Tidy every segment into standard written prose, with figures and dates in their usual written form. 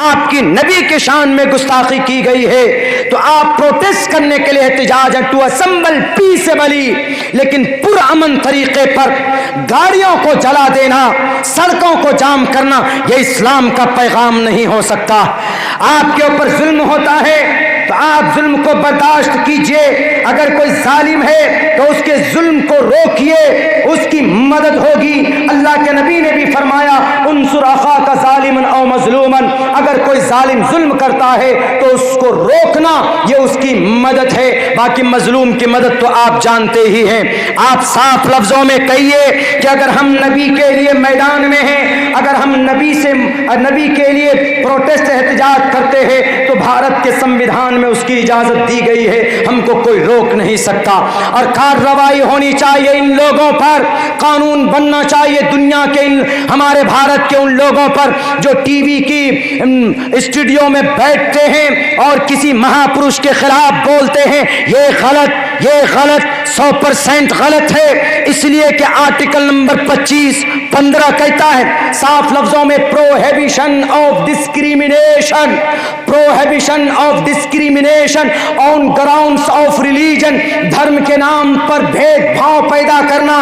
आपकी नबी के शान में गुस्ताखी की गई है, तो आप प्रोटेस्ट करने के लिए एहतिजाज है, टू असेंबल पीसफुली, लेकिन पुरअमन तरीके पर गाड़ियों को जला देना, सड़कों को जाम करना, यह इस्लाम का पैगाम नहीं हो सकता। आपके ऊपर जुल्म होता है तो आप जुल्म को बर्दाश्त कीजिए, अगर कोई जालिम है तो उसके जुल्म को रोकिए, उसकी मदद होगी। अल्लाह के नबी ने भी फरमाया, उनसुर अखाका जालिमन औ मजलूमन, अगर कोई जालिम जुल्म करता है तो उसको रोकना ये उसकी मदद है। बाकी मजलूम की मदद तो आप जानते ही हैं। आप साफ लफ्जों में कहिए कि अगर हम नबी के लिए मैदान में हैं, अगर हम नबी के लिए प्रोटेस्ट एहतजाज करते हैं तो भारत के संविधान में उसकी इजाजत दी गई है, हमको कोई रोक नहीं सकता। और कार्रवाई होनी चाहिए इन लोगों पर, कानून बनना चाहिए दुनिया के हमारे भारत के उन लोगों पर जो टीवी की स्टूडियो में बैठते हैं और किसी महापुरुष के खिलाफ बोलते हैं। ये गलत 100% गलत है, इसलिए कि आर्टिकल नंबर 25-15 कहता है साफ लफ्जों में, prohibition of discrimination, prohibition of discrimination on grounds of religion, धर्म के नाम पर भेदभाव पैदा करना,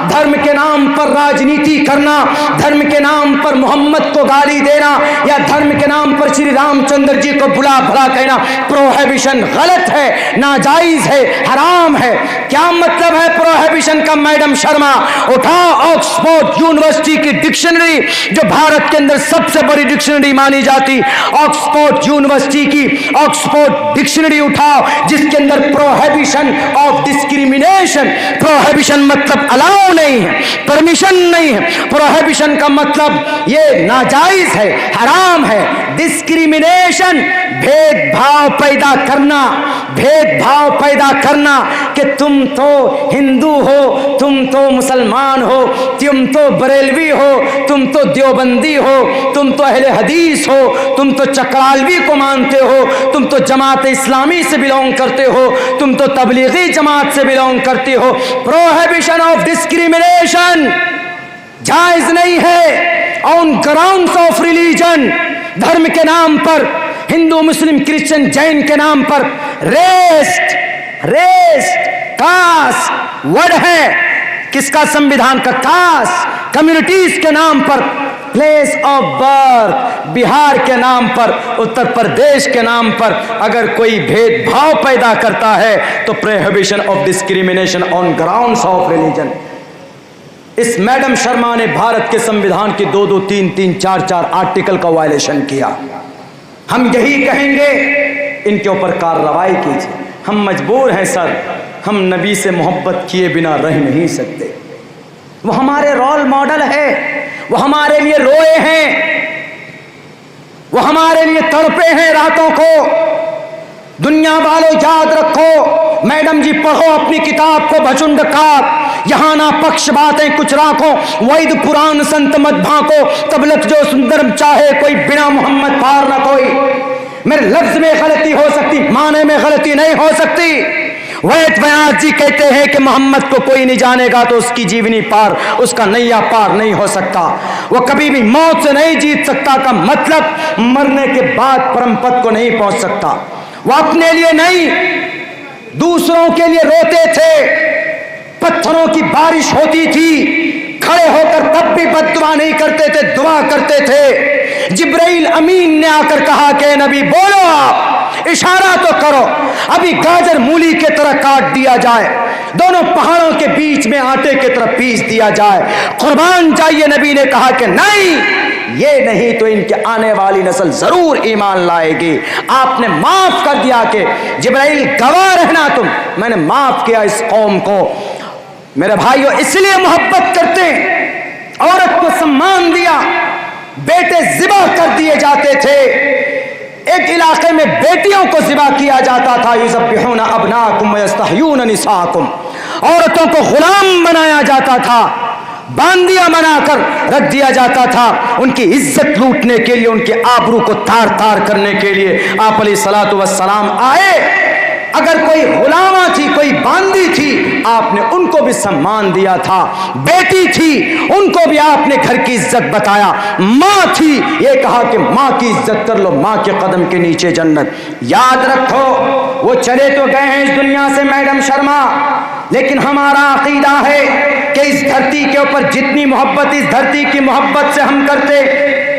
धर्म के नाम पर राजनीति करना, धर्म के नाम पर मोहम्मद को गाली देना या धर्म के नाम पर श्री रामचंद्र जी को बुला भला कहना, प्रोहिबिशन गलत है, नाजायज है, हराम है। क्या मतलब है प्रोहिबिशन का? मैडम शर्मा, उठाओ ऑक्सफोर्ड यूनिवर्सिटी की डिक्शनरी, जो भारत के अंदर सबसे बड़ी डिक्शनरी मानी जाती, ऑक्सफोर्ड यूनिवर्सिटी की ऑक्सफोर्ड डिक्शनरी उठाओ, जिसके अंदर प्रोहिबिशन ऑफ डिस्क्रिमिनेशन, प्रोहिबिशन मतलब अलाउ नहीं है, परमिशन नहीं है, प्रोहिबिशन का मतलब ये नाजायज है, हराम है। डिस्क्रिमिनेशन भेदभाव पैदा करना, भेदभाव पैदा करना कि तुम तो हिंदू हो, तुम तो मुसलमान हो, तुम तो बरेलवी हो, तुम तो देवबंदी हो, तुम तो अहले हदीस हो, तुम तो चकरालवी को मानते हो, तुम तो जमात इस्लामी से बिलोंग करते हो, तुम तो तबलीगी जमात से बिलोंग करते हो। प्रोहिबिशन ऑफ डिस्क्रिमिनेशन जायज नहीं है ऑन ग्राउंड्स ऑफ रिलीजन, धर्म के नाम पर, हिंदू मुस्लिम क्रिश्चियन जैन के नाम पर। रेस्ट कास्ट वर्ड है किसका? संविधान का। कास्ट कम्युनिटीज के नाम पर, प्लेस ऑफ बर्थ बिहार के नाम पर, उत्तर प्रदेश के नाम पर अगर कोई भेदभाव पैदा करता है तो prohibition of discrimination on grounds of religion. इस मैडम शर्मा ने भारत के संविधान की 2-2, 3-3, 4-4 आर्टिकल का वायलेशन किया। हम यही कहेंगे, इनके ऊपर कार्रवाई कीजिए। हम मजबूर हैं सर, हम नबी से मोहब्बत किए बिना रह नहीं सकते। वो हमारे रोल मॉडल है, वो हमारे लिए रोए हैं, वो हमारे लिए तड़पे हैं रातों को। दुनिया वालों याद रखो, मैडम जी पढ़ो अपनी किताब को भचुंड का, यहाँ ना पक्ष बातें कुछ राखो, वैद पुराण संत मत भाको, तबलक जो सुंदर चाहे कोई, बिना मोहम्मद पार ना कोई। मेरे लफ्ज में गलती हो सकती, माने में गलती नहीं हो सकती। वैद व्यास जी कहते हैं कि मोहम्मद को कोई नहीं जानेगा तो उसकी जीवनी पार, उसका नैया पार नहीं हो सकता, वो कभी भी मौत से नहीं जीत सकता का मतलब मरने के बाद परम पद को नहीं पहुंच सकता। वो अपने लिए नहीं दूसरों के लिए रोते थे, पत्थरों की बारिश होती थी, खड़े होकर तब भी बद्दुआ नहीं करते थे, दुआ करते थे। जिब्राइल अमीन ने आकर कहा कि नबी बोलो, आप इशारा तो करो, अभी गाजर मूली के तरह काट दिया जाए, दोनों पहाड़ों के बीच में आटे की तरह पीस दिया जाए, कुर्बान जाइए। नबी ने कहा कि नहीं, ये नहीं तो इनके आने वाली नस्ल जरूर ईमान लाएगी। आपने माफ कर दिया कि जिब्राइल गवाह रहना तुम, मैंने माफ किया इस कौम को। मेरे भाइयों, इसलिए मोहब्बत करते हैं, औरत को सम्मान दिया, बेटे जिबा कर दिए जाते थे। एक इलाके में बेटियों को जिबा किया जाता था, युज़ब्बिहूना अब्नाकुम व यस्तहयूना निसाकुम, औरतों को गुलाम बनाया जाता था, बांदिया बनाकर रख दिया जाता था, उनकी इज्जत लूटने के लिए, उनके आबरू को तार तार करने के लिए आप अलैहिस्सलातु वस्सलाम आए। अगर कोई गुलामा थी, कोई बांदी थी, आपने उनको भी सम्मान दिया था। बेटी थी, उनको भी आपने घर की इज्जत बताया। माँ थी, ये कहा कि माँ की इज्जत कर लो, माँ के कदम के नीचे जन्नत। याद रखो, वो चले तो गए हैं इस दुनिया से मैडम शर्मा, लेकिन हमारा अकीदा है कि इस धरती के ऊपर जितनी मोहब्बत इस धरती की मोहब्बत से हम करते,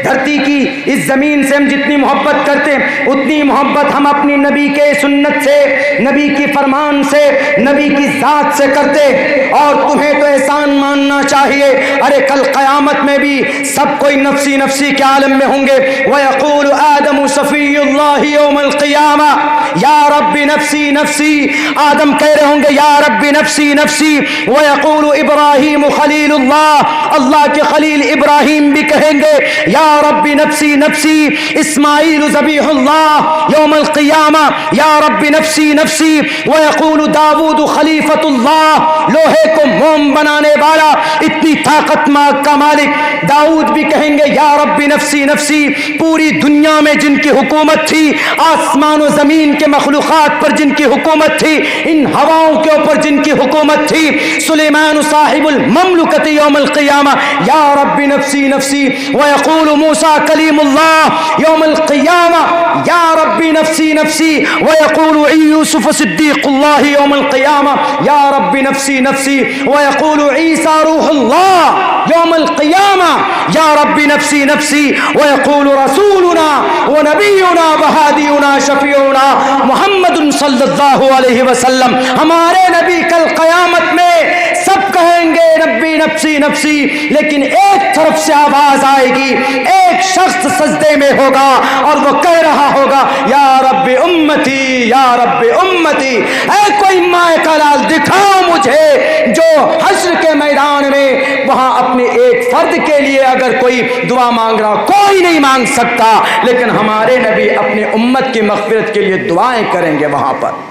धरती की इस जमीन से हम जितनी मोहब्बत करते, उतनी मोहब्बत हम अपनी नबी के सुन्नत से, नबी की फरमान से, नबी की जात से करते। और तुम्हें तो एहसान मानना चाहिए, अरे कल क़यामत में भी सब कोई नफ्सी नफ्सी के आलम में होंगे। वयक़ूलु आदमु सफ़ीयुल्लाहि यौमल क़ियामा या रब्बी नफ्सी नफ्सी, आदम कह रहे होंगे या रब्बी नफ्सी नफ्सी। वयक़ूलु इब्राहीम खलीलुल्लाह, अल्लाह के खलील इब्राहीम भी कहेंगे या रब्बी नफ्सी नफ्सी। इस्माईल ज़बीहुल्लाह यौमल क़ियामा या रब्बी नफ्सी नफ्सी। वयक़ूलु दाऊद खलीफतुल्लाह, लोहे को मोम बनाने वाला, इतनी ताकत का मालिक दाऊद भी कहेंगे या रब्बी नफ्सी नफ्सी। पूरी दुनिया में जिनकी हुकूमत थी, आसमान और ज़मीन के मखलूक़ात पर जिनकी हुकूमत थी, इन हवाओं के ऊपर जिनकी हुकूमत थी, सुलेमान साहिबुल ममलुकति यौमल क़ियामा या रब्बी नफ्सी नफ्सी। वयक़ूलु मूसा कलीमुल्लाह यौमल क़ियामा या रब्बी नफ्सी नफ्सी। वयक़ूलु यूसुफ सिद्दीक़ुल्लाह यौमल क़ियामा या रब्बी नफ्सी नफ्सी। वयक़ूलु ईसा रूहुल्लाह यौमल क़ियामा या रब्बी नफ्सी नफ्सी। वयक़ूलु रसूलुना व नबियुना व हादियुना शफ़ीउना मुहम्मदुन सल्लल्लाहु अलैहि वसल्लम, हमारे नबी कल क़यामत में सब कहेंगे नब्बी नफ्सी नफ्सी, लेकिन एक तरफ से आवाज आएगी, एक शख्स सजदे में होगा और वो कह रहा होगा या रब्बी उम्मती या रब्बी उम्मती। ऐ कोई माए का लाल दिखाओ मुझे जो हश्र के मैदान में वहां अपने एक फर्द के लिए अगर कोई दुआ मांग रहा, कोई नहीं मांग सकता, लेकिन हमारे नबी अपने उम्मत की मग़फ़िरत के लिए दुआएं करेंगे वहां पर।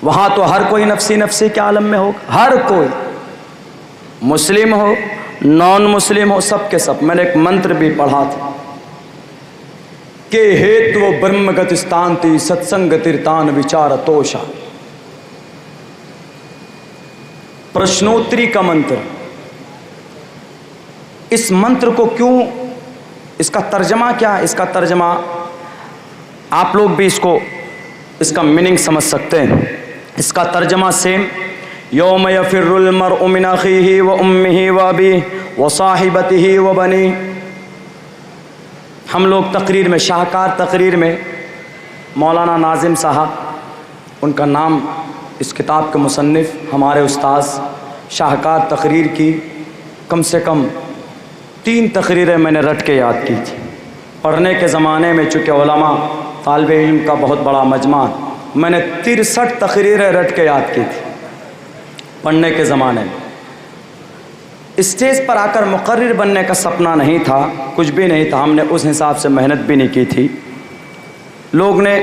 वहां तो हर कोई नफ्सी नफ्सी के आलम में होगा, हर कोई, मुस्लिम हो नॉन मुस्लिम हो, सब के सब। मैंने एक मंत्र भी पढ़ा था कि हेतु ब्रह्मगतिस्तांति सत्संगतिर्तान विचार तोषा, प्रश्नोत्तरी का मंत्र। इस मंत्र को क्यों, इसका तर्जमा क्या है? इसका तर्जमा आप लोग भी इसका मीनिंग समझ सकते हैं। इसका तर्जमा सेम, यौम यफ़िर्रुल मर्उ मिन अख़ीही व उम्मिही व अबीही व साहिबतिही व बनी। हम लोग तकरीर में, शाहकार तकरीर में, मौलाना नाज़िम साहब, उनका नाम इस किताब के मुसन्निफ़, हमारे उस्ताद, शाहकार तकरीर की कम से कम 3 तकरीरें मैंने रट के याद की थी। पढ़ने के ज़माने में चूँकि उलमा तालिब इल्म का बहुत बड़ा मजमा, मैंने 63 तकरीरें रट के याद की थी पढ़ने के ज़माने में। स्टेज पर आकर मुक़र्रिर बनने का सपना नहीं था, कुछ भी नहीं था, हमने उस हिसाब से मेहनत भी नहीं की थी। लोग ने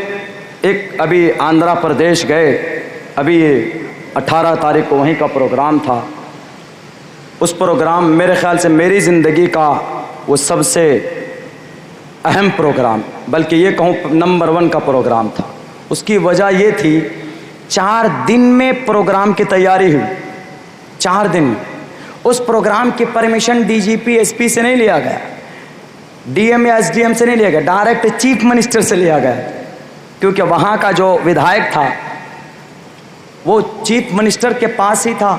एक अभी आंध्र प्रदेश गए, अभी 18 तारीख को वहीं का प्रोग्राम था। उस प्रोग्राम मेरे ख़्याल से मेरी ज़िंदगी का वो सबसे अहम प्रोग्राम, बल्कि ये कहूँ नंबर 1 का प्रोग्राम था। उसकी वजह ये थी, 4 दिन में प्रोग्राम की तैयारी हुई, 4 दिन। उस प्रोग्राम की परमिशन डीजीपी एसपी से नहीं लिया गया, डीएम या एसडीएम से नहीं लिया गया, डायरेक्ट चीफ मिनिस्टर से लिया गया, क्योंकि वहाँ का जो विधायक था वो चीफ मिनिस्टर के पास ही था।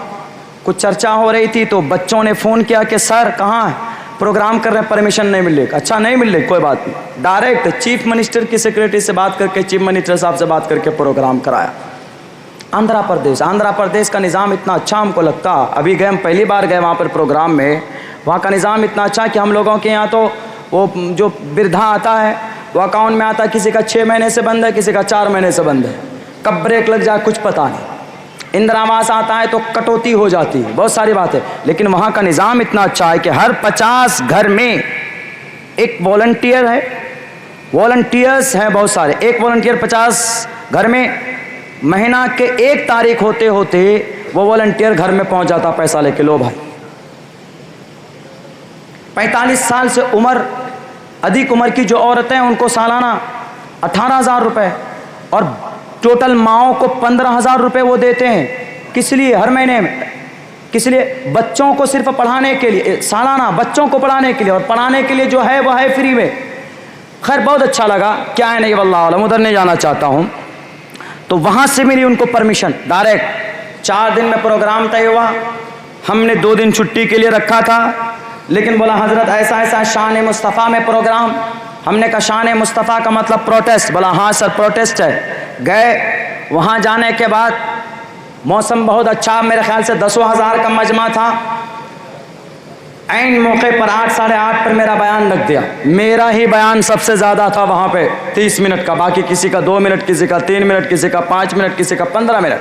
कुछ चर्चा हो रही थी तो बच्चों ने फ़ोन किया कि सर कहाँ है, प्रोग्राम कर रहे हैं, परमिशन नहीं मिल रही। अच्छा नहीं मिल रही, कोई बात नहीं, डायरेक्ट चीफ मिनिस्टर की सेक्रेटरी से बात करके, चीफ मिनिस्टर साहब से बात करके प्रोग्राम कराया। आंध्र प्रदेश का निज़ाम इतना अच्छा हमको लगता, अभी गए, हम पहली बार गए वहाँ पर प्रोग्राम में, वहाँ का निज़ाम इतना अच्छा कि हम लोगों के यहाँ तो वो जो वृद्धा आता है वो अकाउंट में आता है, किसी का 6 महीने से बंद है, किसी का 4 महीने से बंद है, कब ब्रेक लग जाए कुछ पता नहीं। इंदिरा आवास आता है तो कटौती हो जाती है, बहुत सारी बातें। लेकिन वहाँ का निज़ाम इतना अच्छा है कि हर 50 घर में एक वॉलंटियर है, वॉलंटियर्स हैं बहुत सारे, एक वॉलंटियर 50 घर में। महीना के 1 तारीख होते होते वो वॉलंटियर घर में पहुँच जाता पैसा लेके, लो भाई। 45 साल से अधिक उम्र की जो औरतें हैं उनको सालाना 18,000 रुपये, और टोटल माओ को 15,000 रुपये वो देते हैं। किस लिए? हर महीने में। किस लिए? बच्चों को सिर्फ पढ़ाने के लिए, सालाना बच्चों को पढ़ाने के लिए, और पढ़ाने के लिए जो है वह है फ्री में। खैर बहुत अच्छा लगा, क्या है नहीं वल्लाह आलम, उधर नहीं जाना चाहता हूँ। तो वहाँ से मिली उनको परमिशन डायरेक्ट। 4 दिन में प्रोग्राम तय हुआ, हमने 2 दिन छुट्टी के लिए रखा था, लेकिन बोला हज़रत ऐसा ऐसा शान मुस्तफ़ा में प्रोग्राम। हमने कहा शान मुस्तफ़ा का मतलब प्रोटेस्ट? बोला हाँ सर प्रोटेस्ट है। गए, वहाँ जाने के बाद मौसम बहुत अच्छा, मेरे ख्याल से 10,000 का मजमा था। ऐन मौके पर 8 साढ़े 8 पर मेरा बयान लग दिया। मेरा ही बयान सबसे ज़्यादा था वहाँ पे, 30 मिनट का, बाकी किसी का 2 मिनट, किसी का 3 मिनट, किसी का 5 मिनट, किसी का 15 मिनट,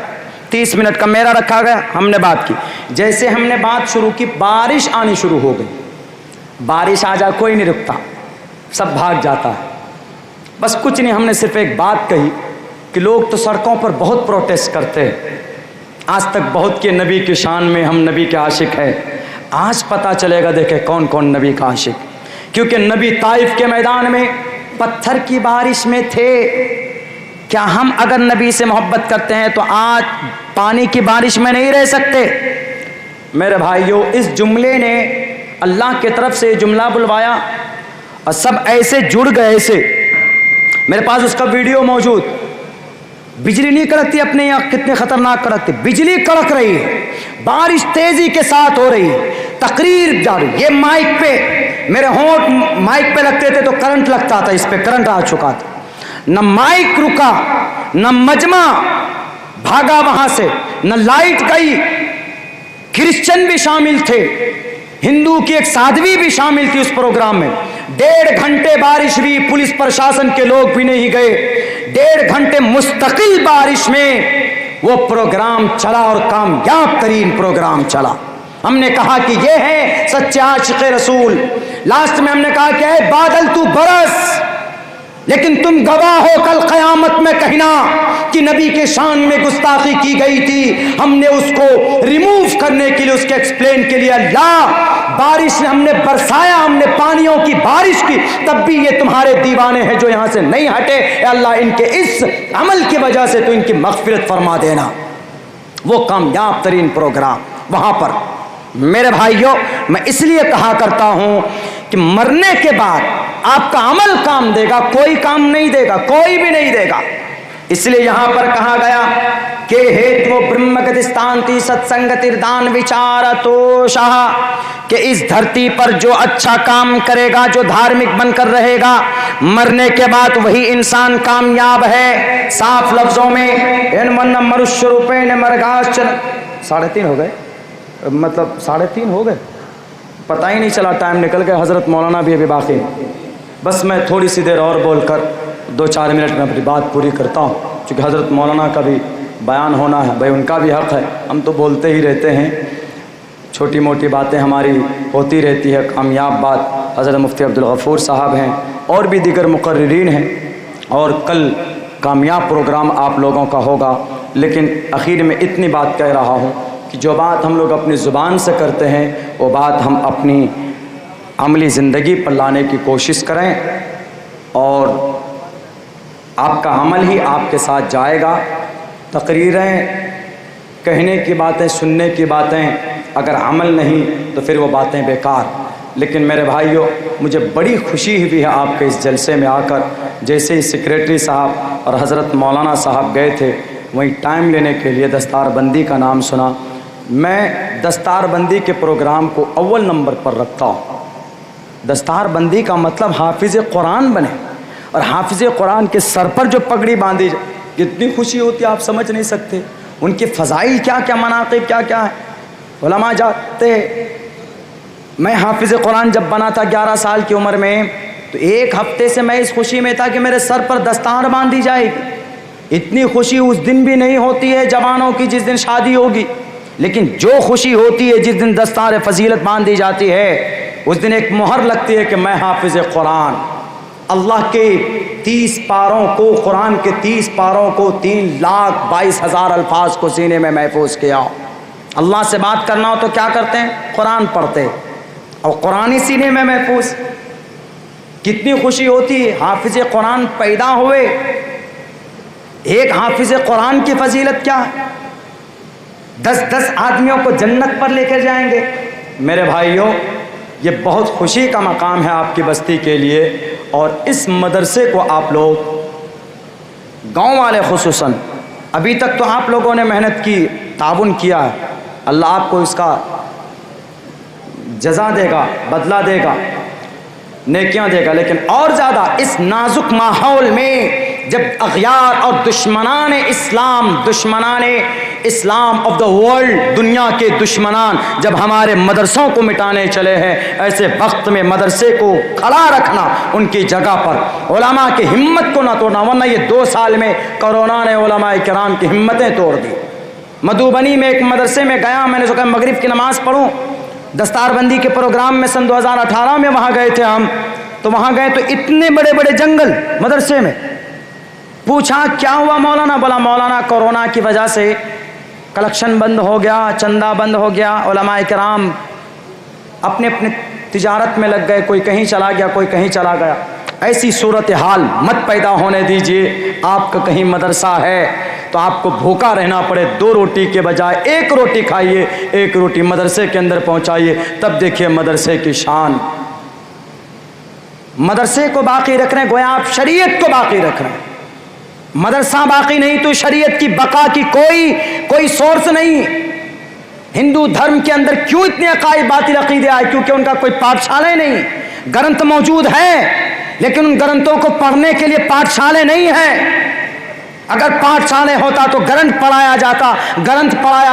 30 मिनट का मेरा रखा गया। हमने बात की। जैसे हमने बात शुरू की, बारिश आनी शुरू हो गई। बारिश आ जाए कोई नहीं रुकता, सब भाग जाता है। बस कुछ नहीं, हमने सिर्फ एक बात कही कि लोग तो सड़कों पर बहुत प्रोटेस्ट करते हैं, आज तक बहुत के नबी की शान में हम नबी के आशिक हैं। आज पता चलेगा देखे कौन कौन नबी का आशिक, क्योंकि नबी ताइफ के मैदान में पत्थर की बारिश में थे। क्या हम अगर नबी से मोहब्बत करते हैं तो आज पानी की बारिश में नहीं रह सकते? मेरे भाइयों, इस जुमले ने अल्लाह की तरफ से जुमला बुलवाया और सब ऐसे जुड़ गए। ऐसे मेरे पास उसका वीडियो मौजूद। बिजली नहीं कड़कती अपने यहाँ, कितने खतरनाक कड़कती, बिजली कड़क रही है, बारिश तेजी के साथ हो रही है, तकरीर जा रही। ये माइक पे, मेरे होंठ माइक पे लगते थे तो करंट लगता था, इस पे करंट आ चुका था। न माइक रुका, न मजमा भागा वहां से, न लाइट गई। क्रिश्चियन भी शामिल थे, हिंदू की एक साध्वी भी शामिल थी उस प्रोग्राम में। 1.5 घंटे बारिश हुई, पुलिस प्रशासन के लोग भी नहीं गए। 1.5 घंटे मुस्तकिल बारिश में वो प्रोग्राम चला और कामयाब तरीन प्रोग्राम चला। हमने कहा कि ये है सच्चे आशिक़ रसूल। लास्ट में हमने कहा कि ऐ बादल तू बरस, लेकिन तुम गवाह हो कल क़यामत में कहना कि नबी के शान में गुस्ताखी की गई थी। हमने उसको रिमूव करने के लिए, उसके एक्सप्लेन के लिए अल्लाह बारिश ने हमने बरसाया, हमने पानियों की बारिश की, तब भी ये तुम्हारे दीवाने हैं जो यहाँ से नहीं हटे। अल्लाह इनके इस अमल की वजह से तो इनकी मग़फ़िरत फरमा देना। वो कामयाब तरीन प्रोग्राम वहाँ पर। मेरे भाइयों, मैं इसलिए कहा करता हूँ कि मरने के बाद आपका अमल काम देगा, कोई काम नहीं देगा, कोई भी नहीं देगा। इसलिए यहां पर कहा गया कि हेतु ब्रह्मगतिस्तांति सत्संगतिर्दान विचार तो शाह, कि इस धरती पर जो अच्छा काम करेगा, जो धार्मिक बनकर रहेगा, मरने के बाद वही इंसान कामयाब है। साफ लफ्जों में इन मन मनुष्य रूपे ने मरगाश 3:30 हो गए, मतलब 3:30 हो गए, पता ही नहीं चला, टाइम निकल गया। हज़रत मौलाना भी अभी बाकी है। बस मैं थोड़ी सी देर और बोलकर 2-4 मिनट में अपनी बात पूरी करता हूँ, क्योंकि हज़रत मौलाना का भी बयान होना है, भाई उनका भी हक़ है। हम तो बोलते ही रहते हैं, छोटी मोटी बातें हमारी होती रहती है। कामयाब बात हज़रत मुफ्ती अब्दुल गफ़ूर साहब हैं और भी दीगर मुक़र्रिरीन हैं, और कल कामयाब प्रोग्राम आप लोगों का होगा। लेकिन आखिर में इतनी बात कह रहा हूँ कि जो बात हम लोग अपनी ज़ुबान से करते हैं वो बात हम अपनी अमली ज़िंदगी पर लाने की कोशिश करें, और आपका अमल ही आपके साथ जाएगा। तकरीरें, कहने की बातें, सुनने की बातें, अगर अमल नहीं तो फिर वो बातें बेकार। लेकिन मेरे भाइयों, मुझे बड़ी खुशी हुई है आपके इस जलसे में आकर। जैसे ही सेक्रेटरी साहब और हज़रत मौलाना साहब गए थे, वहीं टाइम लेने के लिए दस्तारबंदी का नाम सुना। मैं दस्तारबंदी के प्रोग्राम को अव्वल नंबर पर रखता हूँ। दस्तारबंदी का मतलब हाफिज़ कुरान बने, और हाफिज़ कुरान के सर पर जो पगड़ी बांधी जाए, कितनी खुशी होती है आप समझ नहीं सकते। उनके फ़ज़ाइल क्या क्या, मनाक़िब क्या क्या है, उलमा जाते। मैं हाफिज़ कुरान जब बना था 11 साल की उम्र में, तो 1 हफ्ते से मैं इस खुशी में था कि मेरे सर पर दस्तार बांधी जाएगी। इतनी खुशी उस दिन भी नहीं होती है जवानों की जिस दिन शादी होगी, लेकिन जो खुशी होती है जिस दिन दस्तार फजीलत बांधी जाती है, उस दिन एक मोहर लगती है कि मैं हाफिज़ कुरान, अल्लाह के 30 पारों को, कुरान के 30 पारों को 3,22,000 अल्फाज को सीने में महफूज किया। अल्लाह से बात करना हो तो क्या करते हैं? कुरान पढ़ते, और कुरान ही सीने में महफूज। कितनी खुशी होती है हाफिज कुरान पैदा हुए। एक हाफिज कुरान की फजीलत क्या है, 10-10 आदमियों को जन्नत पर लेकर जाएंगे। मेरे भाइयों, ये बहुत खुशी का मकाम है आपकी बस्ती के लिए। और इस मदरसे को आप लोग गांव वाले खुसूसन, अभी तक तो आप लोगों ने मेहनत की, ताउन किया है, अल्लाह आपको इसका जज़ा देगा, बदला देगा, नेकियां देगा। लेकिन और ज़्यादा इस नाजुक माहौल में जब अग़यार और दुश्मनान इस्लाम ऑफ द वर्ल्ड, दुनिया के दुश्मनान जब हमारे मदरसों को मिटाने चले हैं, ऐसे वक्त में मदरसे को खड़ा रखना, उनकी जगह पर उलमा की हिम्मत को ना तोड़ना। वरना ये 2 साल में कोरोना ने उलमा किराम की हिम्मतें तोड़ दी। मधुबनी में एक मदरसे में गया, मैंने सोचा मगरिब की नमाज़ पढ़ूँ, दस्तारबंदी के प्रोग्राम में सन 2018 में वहाँ गए थे हम। तो वहाँ गए तो इतने बड़े बड़े जंगल मदरसे में। पूछा क्या हुआ मौलाना? बोला मौलाना कोरोना की वजह से कलेक्शन बंद हो गया, चंदा बंद हो गया, उलमाए किराम अपने अपने तिजारत में लग गए, कोई कहीं चला गया, कोई कहीं चला गया। ऐसी सूरत हाल मत पैदा होने दीजिए। आपका कहीं मदरसा है तो आपको भूखा रहना पड़े, 2 रोटी के बजाय 1 रोटी खाइए, 1 रोटी मदरसे के अंदर पहुंचाइए, तब देखिए मदरसे की शान। मदरसे को बाकी रख रहे हैं, गोया आप शरीयत को बाकी रख रहे हैं। मदरसा बाकी नहीं तो शरीयत की बका की कोई सोर्स नहीं। हिंदू धर्म के अंदर क्यों इतने अकायद बातिल अकीदे आए? क्योंकि उनका कोई पाठशाला नहीं। ग्रंथ मौजूद है लेकिन उन ग्रंथों को पढ़ने के लिए पाठशाले नहीं है। अगर पाठशाले होता तो ग्रंथ पढ़ाया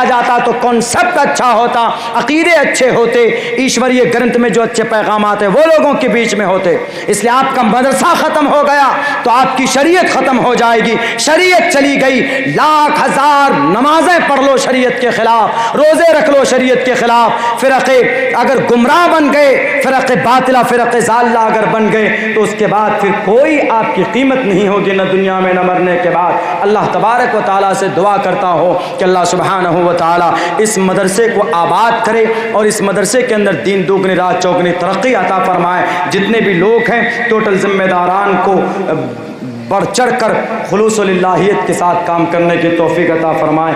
जाता तो कॉन्सेप्ट अच्छा होता, अकीदे अच्छे होते, ईश्वरीय ग्रंथ में जो अच्छे पैगाम आते वो लोगों के बीच में होते। इसलिए आपका मदरसा ख़त्म हो गया तो आपकी शरीयत ख़त्म हो जाएगी। शरीयत चली गई, लाख हज़ार नमाजें पढ़ लो शरीयत के ख़िलाफ़, रोज़े रख लो शरीयत के ख़िलाफ़, फ़िरक़े अगर गुमराह बन गए, फ़िरक़े बातिला, फ़िरक़े ज़ाल्ला अगर बन गए तो उसके बाद फिर कोई आपकी कीमत नहीं होगी, न दुनिया में न मरने के बाद। अल्लाह तबारक व ताला से दुआ करता हो कि अल्लाह सुब्हानहू व ताला इस मदरसे को आबाद करे और इस मदरसे के अंदर दीन दुगनी रात चौगनी तरक्की अता फरमाए। जितने भी लोग हैं टोटल जिम्मेदारान को बढ़ चढ़ कर खुलूस लिल्लाहियत के साथ काम करने की तौफीक अता फरमाए।